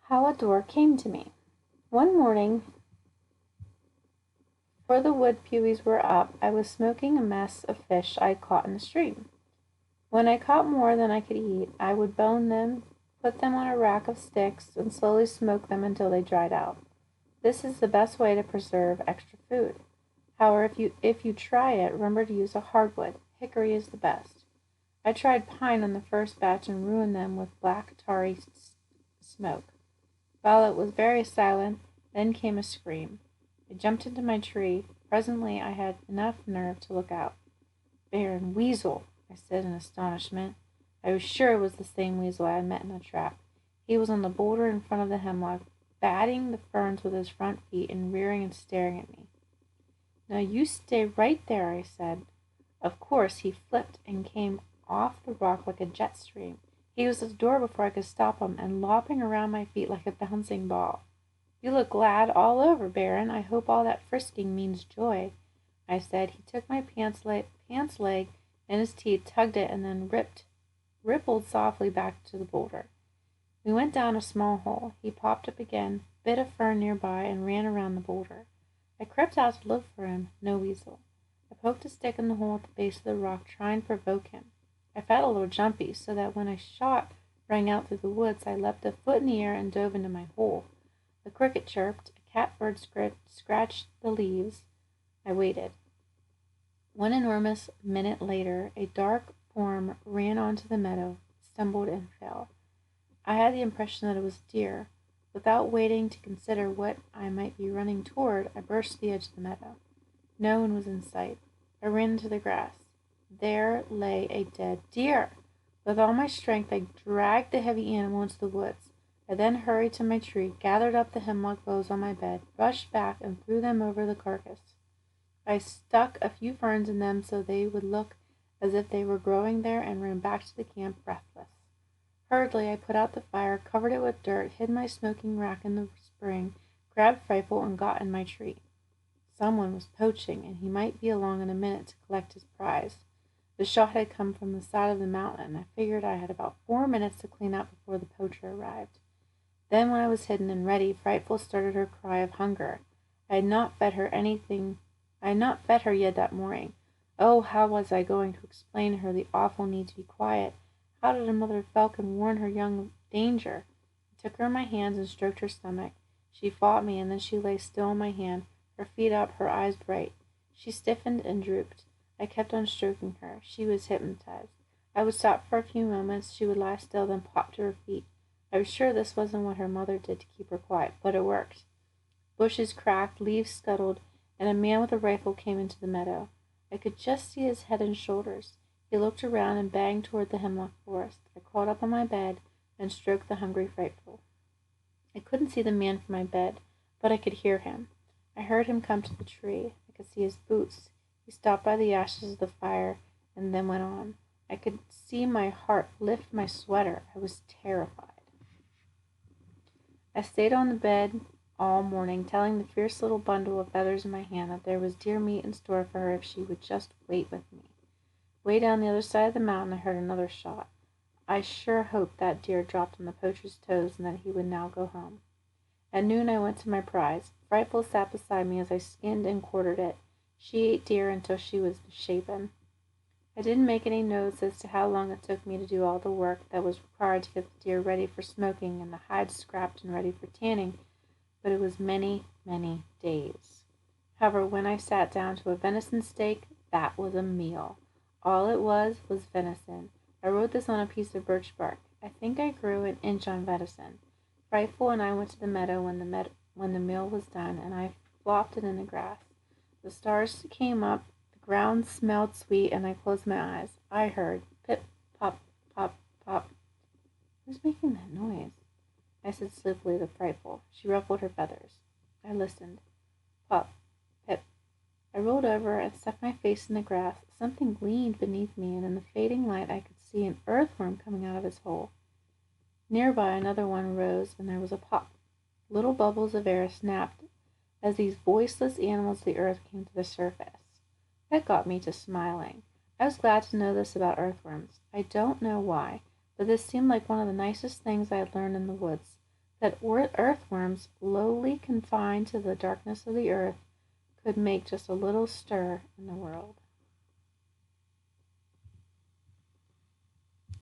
How a door came to me. One morning, before the wood pewees were up, I was smoking a mess of fish I had caught in the stream. When I caught more than I could eat, I would bone them, put them on a rack of sticks, and slowly smoke them until they dried out. This is the best way to preserve extra food. However, if you try it, remember to use a hardwood. Hickory is the best. I tried pine on the first batch and ruined them with black tarry smoke. Violet was very silent, then came a scream. I jumped into my tree. Presently I had enough nerve to look out. Baron Weasel, I said in astonishment. I was sure it was the same weasel I had met in the trap. He was on the boulder in front of the hemlock, batting the ferns with his front feet and rearing and staring at me. Now you stay right there, I said. Of course, he flipped and came off the rock like a jet stream. He was at the door before I could stop him, and lopping around my feet like a bouncing ball. You look glad all over, Baron. I hope all that frisking means joy, I said. He took my pants leg in his teeth, tugged it, and then rippled softly back to the boulder. We went down a small hole. He popped up again, bit a fern nearby, and ran around the boulder. I crept out to look for him. No weasel. I poked a stick in the hole at the base of the rock, trying to provoke him. I felt a little jumpy, so that when a shot rang out through the woods, I leapt a foot in the air and dove into my hole. A cricket chirped, a catbird scratched the leaves. I waited. 1 enormous minute later, a dark form ran onto the meadow, stumbled, and fell. I had the impression that it was a deer. Without waiting to consider what I might be running toward, I burst to the edge of the meadow. No one was in sight. I ran into the grass. There lay a dead deer. With all my strength, I dragged the heavy animal into the woods. I then hurried to my tree, gathered up the hemlock boughs on my bed, rushed back, and threw them over the carcass. I stuck a few ferns in them so they would look as if they were growing there, and ran back to the camp breathless. Hurriedly, I put out the fire, covered it with dirt, hid my smoking rack in the spring, grabbed Frightful, and got in my tree. Someone was poaching, and he might be along in a minute to collect his prize. The shot had come from the side of the mountain, and I figured I had about 4 minutes to clean up before the poacher arrived. Then, when I was hidden and ready, Frightful started her cry of hunger. I had not fed her yet that morning. Oh, how was I going to explain to her the awful need to be quiet? How did a mother falcon warn her young of danger? I took her in my hands and stroked her stomach. She fought me, and then she lay still in my hand, her feet up, her eyes bright. She stiffened and drooped. I kept on stroking her. She was hypnotized. I would stop for a few moments. She would lie still, then pop to her feet. I was sure this wasn't what her mother did to keep her quiet, but it worked. Bushes cracked, leaves scuttled, and a man with a rifle came into the meadow. I could just see his head and shoulders. He looked around and banged toward the hemlock forest. I crawled up on my bed and stroked the hungry Frightful. I couldn't see the man from my bed, but I could hear him. I heard him come to the tree. I could see his boots. He stopped by the ashes of the fire and then went on. I could see my heart lift my sweater. I was terrified. I stayed on the bed all morning, telling the fierce little bundle of feathers in my hand that there was deer meat in store for her if she would just wait with me. Way down the other side of the mountain, I heard another shot. I sure hoped that deer dropped on the poacher's toes and that he would now go home. At noon, I went to my prize. Frightful sat beside me as I skinned and quartered it. She ate deer until she was misshapen. I didn't make any notes as to how long it took me to do all the work that was required to get the deer ready for smoking and the hide scrapped and ready for tanning, but it was many, many days. However, when I sat down to a venison steak, that was a meal. All it was venison. I wrote this on a piece of birch bark. I think I grew an inch on venison. Frightful and I went to the meadow when the meal was done, and I flopped it in the grass. The stars came up, the ground smelled sweet, and I closed my eyes. I heard pip, pop, pop, pop. Who's making that noise? I said sleepily to Frightful. She ruffled her feathers. I listened. Pop, pip. I rolled over and stuck my face in the grass. Something gleamed beneath me, and in the fading light I could see an earthworm coming out of his hole. Nearby another one rose, and there was a pop. Little bubbles of air snapped as these voiceless animals of the earth came to the surface. That got me to smiling. I was glad to know this about earthworms. I don't know why, but this seemed like one of the nicest things I had learned in the woods. that earthworms, lowly confined to the darkness of the earth, could make just a little stir in the world.